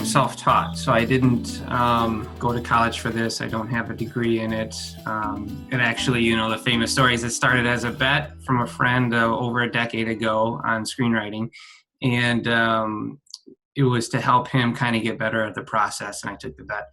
self-taught, so I didn't go to college for this. I don't have a degree in it. And actually, the famous story is it started as a bet from a friend over a decade ago on screenwriting. And it was to help him kind of get better at the process, and I took the bet.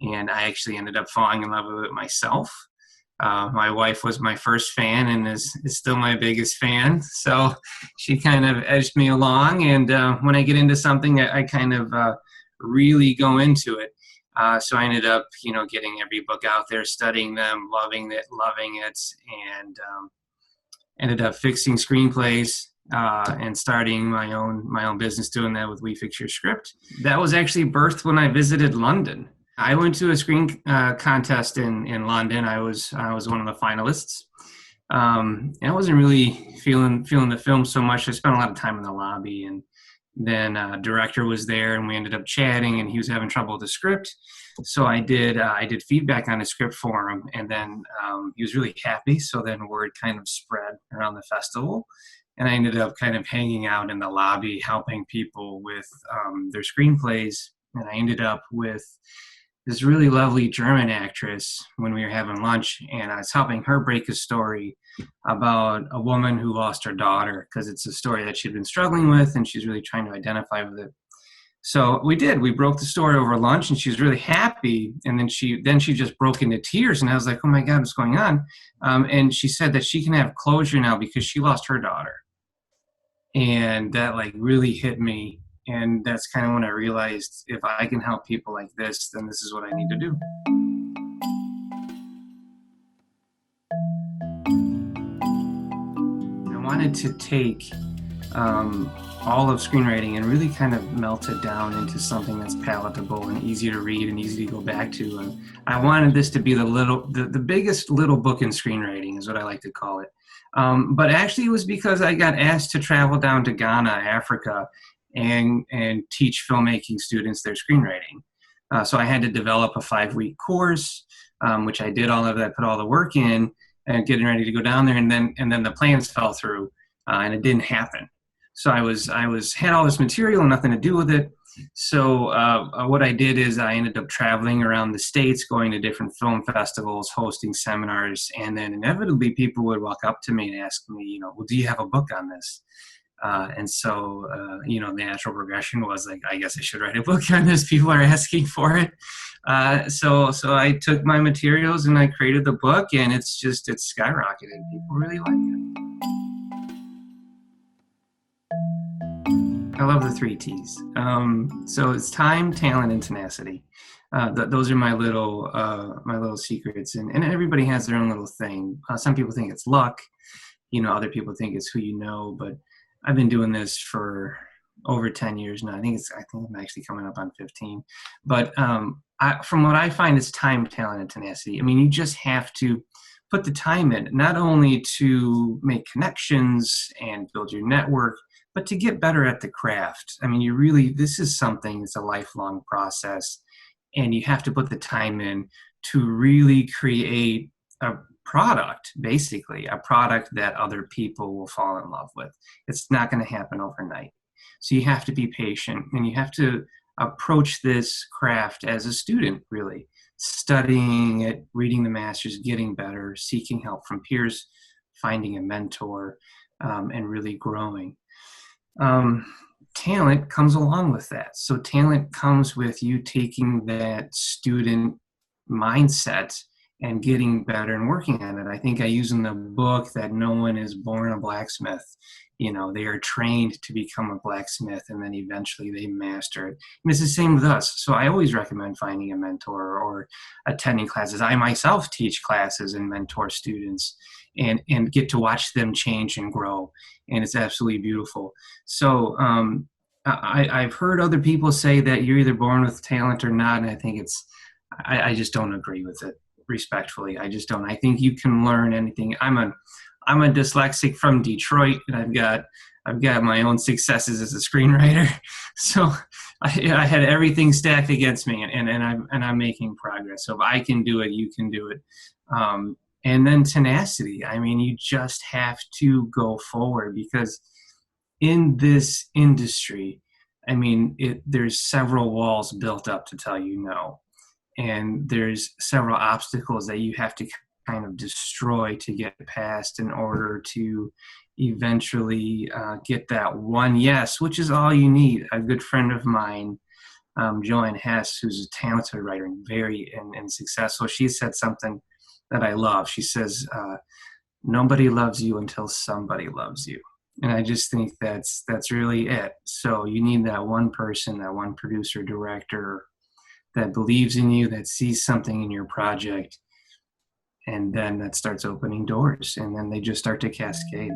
And I actually ended up falling in love with it myself. My wife was my first fan and is still my biggest fan. So she kind of edged me along. And when I get into something, I kind of really go into it. So I ended up, getting every book out there, studying them, loving it, and ended up fixing screenplays and starting my own business doing that with We Fix Your Script. That was actually birthed when I visited London. I went to a screen contest in London. I was one of the finalists. I wasn't really feeling the film so much. I spent a lot of time in the lobby, and then director was there, and we ended up chatting, and he was having trouble with the script. So I did feedback on the script for him, and then he was really happy. So then word kind of spread around the festival, and I ended up kind of hanging out in the lobby, helping people with their screenplays. And I ended up with this really lovely German actress when we were having lunch, and I was helping her break a story about a woman who lost her daughter, because it's a story that she'd been struggling with and she's really trying to identify with it. So we broke the story over lunch, and she was really happy. And then she just broke into tears, and I was like, oh my God, what's going on? And she said that she can have closure now because she lost her daughter. And that really hit me. And that's kind of when I realized, if I can help people like this, then this is what I need to do. I wanted to take all of screenwriting and really kind of melt it down into something that's palatable and easy to read and easy to go back to. And I wanted this to be the biggest little book in screenwriting, is what I like to call it. But actually it was because I got asked to travel down to Ghana, Africa, and teach filmmaking students their screenwriting. So I had to develop a 5-week course, which I did all of that, put all the work in, and getting ready to go down there, and then the plans fell through, and it didn't happen. So I had all this material and nothing to do with it. So what I did is I ended up traveling around the States, going to different film festivals, hosting seminars, and then inevitably people would walk up to me and ask me, well, do you have a book on this? And so, the natural progression was like, I guess I should write a book on this. People are asking for it. So I took my materials and I created the book, and it's skyrocketed. People really like it. I love the 3 T's. So it's time, talent, and tenacity. Those are my little secrets, and everybody has their own little thing. Some people think it's luck. Other people think it's who you know, but I've been doing this for over 10 years now. I think I'm actually coming up on 15. But from what I find, it's time, talent, and tenacity. I mean, you just have to put the time in, not only to make connections and build your network, but to get better at the craft. I mean, this is something, it's a lifelong process, and you have to put the time in to really create a product, basically a product that other people will fall in love with. It's not going to happen overnight. So you have to be patient, and you have to approach this craft as a student, really studying it, reading the masters, getting better, seeking help from peers, finding a mentor, and really growing. Talent comes along with that. So talent comes with you taking that student mindset and getting better and working on it. I think I use in the book that no one is born a blacksmith. They are trained to become a blacksmith, and then eventually they master it. And it's the same with us. So I always recommend finding a mentor or attending classes. I myself teach classes and mentor students and get to watch them change and grow. And it's absolutely beautiful. So I've heard other people say that you're either born with talent or not. And I think I just don't agree with it. Respectfully, I just don't. I think you can learn anything. I'm a dyslexic from Detroit, and I've got my own successes as a screenwriter. So I had everything stacked against me, and I'm making progress. So if I can do it, you can do it. And then tenacity. I mean, you just have to go forward, because in this industry, I mean, there's several walls built up to tell you no. And there's several obstacles that you have to kind of destroy to get past in order to eventually get that one yes, which is all you need. A good friend of mine, Joanne Hess, who's a talented writer and very and successful, she said something that I love. She says, nobody loves you until somebody loves you. And I just think that's really it. So you need that one person, that one producer, director that believes in you, that sees something in your project, and then that starts opening doors, and then they just start to cascade.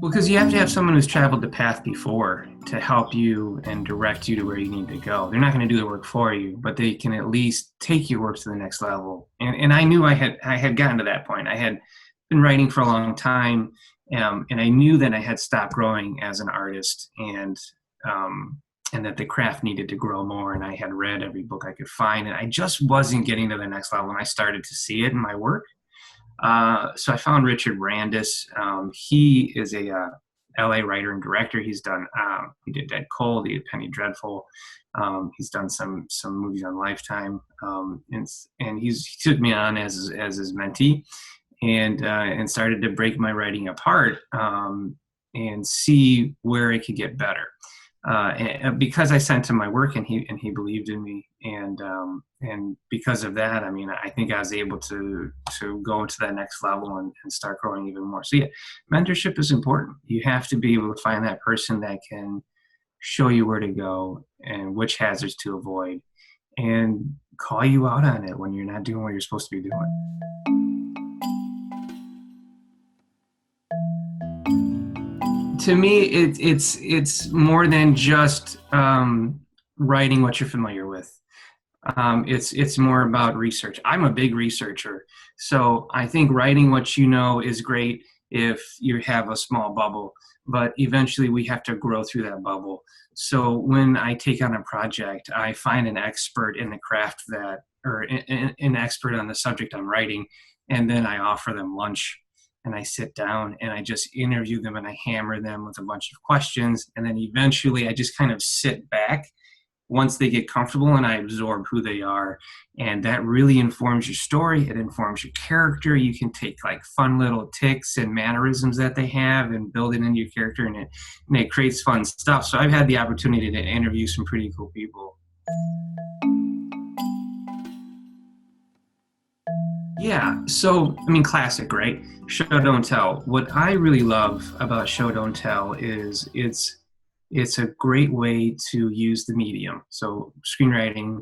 Well, because you have to have someone who's traveled the path before to help you and direct you to where you need to go. They're not going to do the work for you, but they can at least take your work to the next level. And I knew I had gotten to that point. I had been writing for a long time, and I knew that I had stopped growing as an artist, and that the craft needed to grow more. And I had read every book I could find, and I just wasn't getting to the next level. And I started to see it in my work. So I found Richard Brandis. He is a LA writer and director. He did Dead Cold, he did Penny Dreadful. He's done some movies on Lifetime, and he took me on as his mentee, and started to break my writing apart and see where it could get better. And because I sent him my work, and he believed in me, and because of that, I mean, I think I was able to go into that next level and start growing even more. So yeah, mentorship is important. You have to be able to find that person that can show you where to go and which hazards to avoid, and call you out on it when you're not doing what you're supposed to be doing. To me, it's more than just writing what you're familiar with. It's more about research. I'm a big researcher, so I think writing what you know is great if you have a small bubble, but eventually we have to grow through that bubble. So when I take on a project, I find an expert in the craft or an expert on the subject I'm writing, and then I offer them lunch, and I sit down and I just interview them, and I hammer them with a bunch of questions. And then eventually I just kind of sit back once they get comfortable, and I absorb who they are. And that really informs your story. It informs your character. You can take like fun little tics and mannerisms that they have and build it into your character, and it creates fun stuff. So I've had the opportunity to interview some pretty cool people. Yeah, so I mean, classic, right? Show don't tell. What I really love about show don't tell is it's a great way to use the medium. So screenwriting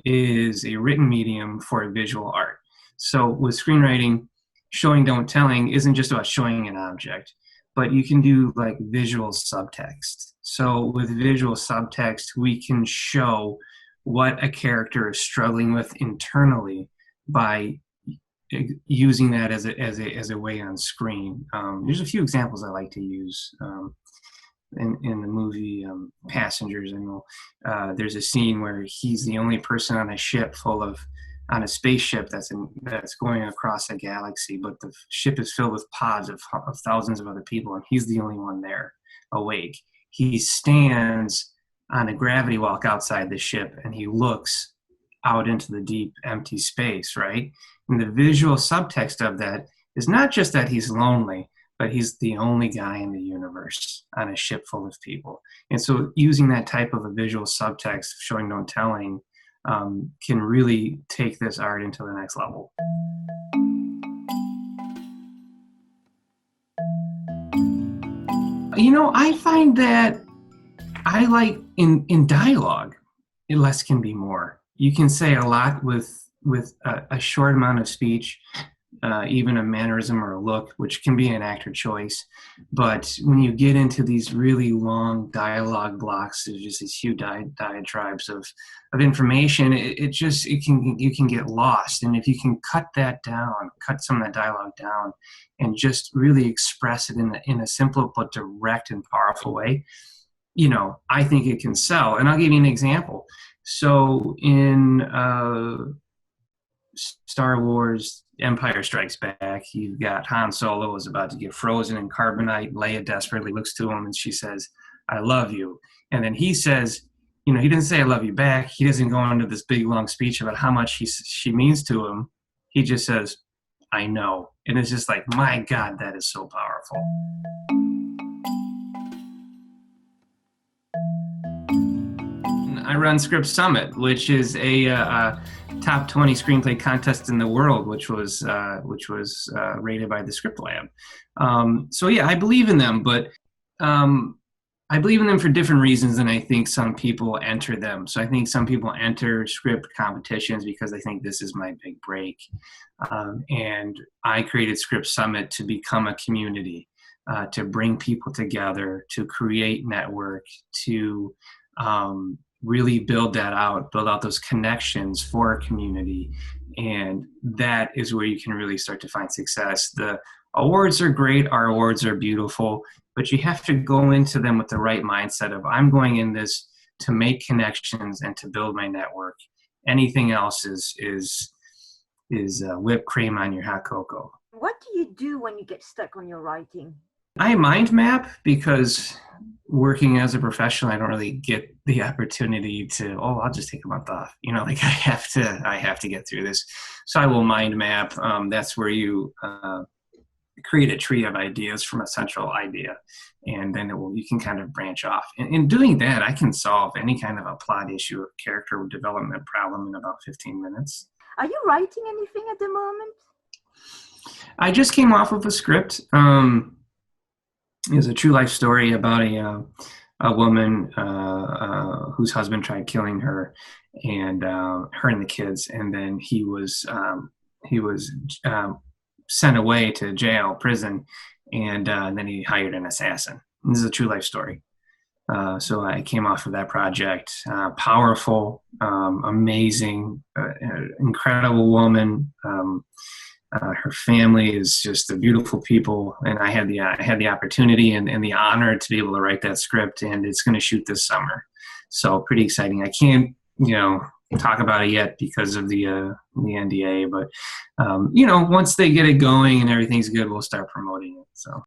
is a written medium for a visual art. So with screenwriting, showing don't telling isn't just about showing an object, but you can do like visual subtext. So with visual subtext, we can show what a character is struggling with internally by using that as a way on screen. There's a few examples I like to use. In the movie Passengers, I know there's a scene where he's the only person on a spaceship that's going across a galaxy, but the ship is filled with pods of thousands of other people, and he's the only one there awake. He stands on a gravity walk outside the ship, and he looks out into the deep, empty space, right? And the visual subtext of that is not just that he's lonely, but he's the only guy in the universe on a ship full of people. And so using that type of a visual subtext, showing don't telling, can really take this art into the next level. You know, I find that I like in dialogue, less can be more. You can say a lot with a short amount of speech, even a mannerism or a look, which can be an actor choice. But when you get into these really long dialogue blocks, there's just these huge diatribes of information. You can get lost. And if you can cut some of that dialogue down, and just really express it in a simple but direct and powerful way, you know, I think it can sell. And I'll give you an example. So in Star Wars, Empire Strikes Back. You've got Han Solo is about to get frozen in carbonite. Leia desperately looks to him and she says, "I love you." And then he says, he doesn't say "I love you" back. He doesn't go into this big long speech about how much she means to him. He just says, "I know." And it's just like, my God, that is so powerful. I run Script Summit, which is a top 20 screenplay contest in the world, which was rated by the Script Lab. So yeah, I believe in them, but I believe in them for different reasons than I think some people enter them. So I think some people enter script competitions because they think this is my big break. And I created Script Summit to become a community, to bring people together, to create network, to really build out those connections for a community. And that is where you can really start to find success. The awards are great. Our awards are beautiful, but you have to go into them with the right mindset of, I'm going in this to make connections and to build my network. Anything else is whipped cream on your hot cocoa. What do you do when you get stuck on your writing? I mind map, because working as a professional, I don't really get the opportunity to, I'll just take a month off. I have to get through this. So I will mind map. That's where you create a tree of ideas from a central idea. And then you can kind of branch off. And in doing that, I can solve any kind of a plot issue or character development problem in about 15 minutes. Are you writing anything at the moment? I just came off of a script. It was a true life story about a woman whose husband tried killing her, and her and the kids, and then he was sent away to jail, prison, and then he hired an assassin. This is a true life story. So I came off of that project. Powerful, amazing, incredible woman. Her family is just a beautiful people, and I had the opportunity and the honor to be able to write that script, and it's going to shoot this summer. So pretty exciting. I can't talk about it yet because of the NDA, but once they get it going and everything's good, we'll start promoting it. So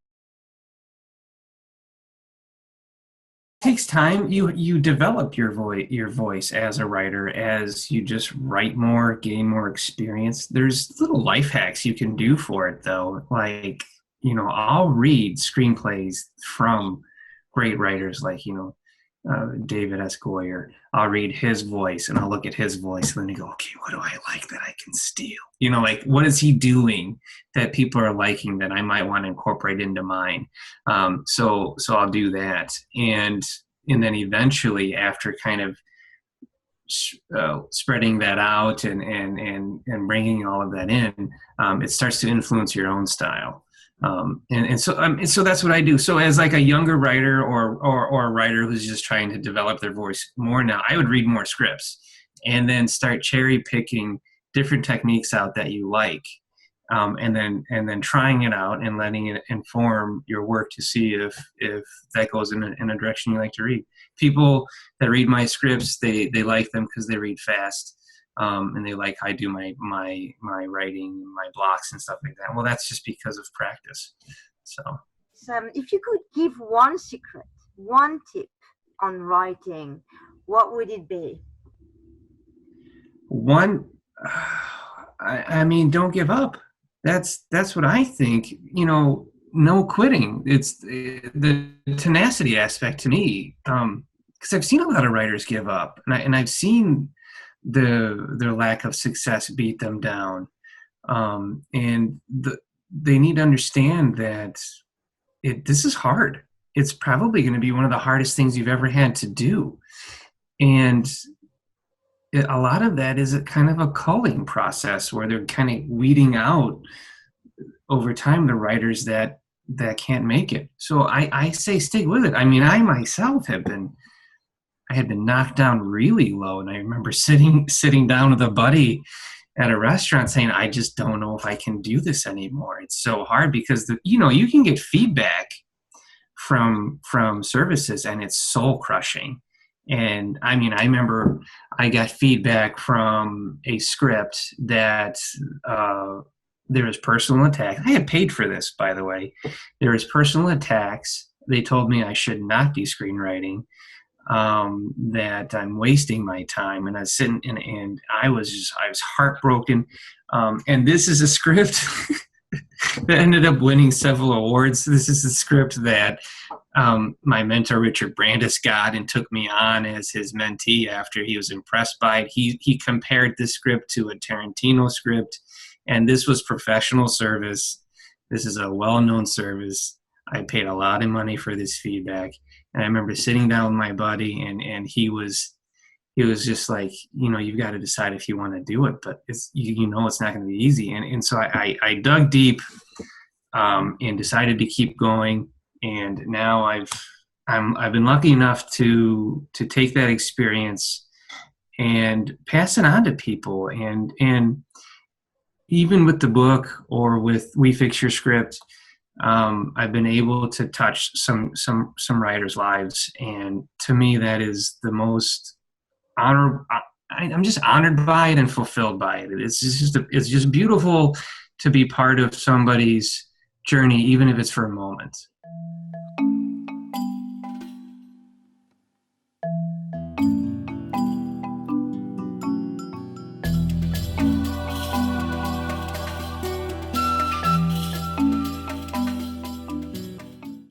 it takes time. You develop your voice as a writer as you just write more, gain more experience. There's little life hacks you can do for it, though. Like, I'll read screenplays from great writers like David S. Goyer. I'll read his voice and I'll look at his voice and then you go, okay, what do I like that I can steal? What is he doing that people are liking that I might want to incorporate into mine? So I'll do that. And then eventually, after kind of spreading that out and bringing all of that in, it starts to influence your own style. So that's what I do. So as like a younger writer or a writer who's just trying to develop their voice more now, I would read more scripts and then start cherry picking different techniques out that you like, and then trying it out and letting it inform your work to see if that goes in a direction you like to read. People that read my scripts, they like them because they read fast. And they like how I do my writing, my blocks and stuff like that. Well, that's just because of practice. So if you could give one secret, one tip on writing, what would it be? One, I mean, don't give up. That's what I think. No quitting. It's the tenacity aspect to me. Because I've seen a lot of writers give up, and I've seen their lack of success beat them down, and they need to understand that this is hard. It's probably going to be one of the hardest things you've ever had to do, and a lot of that is a kind of a culling process where they're kind of weeding out over time the writers that can't make it. So I say stick with it. I mean, I myself had been knocked down really low. And I remember sitting down with a buddy at a restaurant saying, I just don't know if I can do this anymore. It's so hard because you can get feedback from services and it's soul crushing. And I mean, I remember I got feedback from a script that there was personal attacks. I had paid for this, by the way. There was personal attacks. They told me I should not be screenwriting, that I'm wasting my time. And I was sitting and I was heartbroken. And this is a script that ended up winning several awards. This is a script that my mentor Richard Brandis got and took me on as his mentee after he was impressed by it. He compared this script to a Tarantino script, and this was professional service. This is a well-known service. I paid a lot of money for this feedback, and I remember sitting down with my buddy, and he was just like, you've got to decide if you want to do it, but it's it's not going to be easy. And so I dug deep and decided to keep going. And now I've been lucky enough to take that experience and pass it on to people. And even with the book or with We Fix Your Script, I've been able to touch some writers' lives. And to me, that is the most honor. I'm just honored by it and fulfilled by it. It's just beautiful to be part of somebody's journey, even if it's for a moment.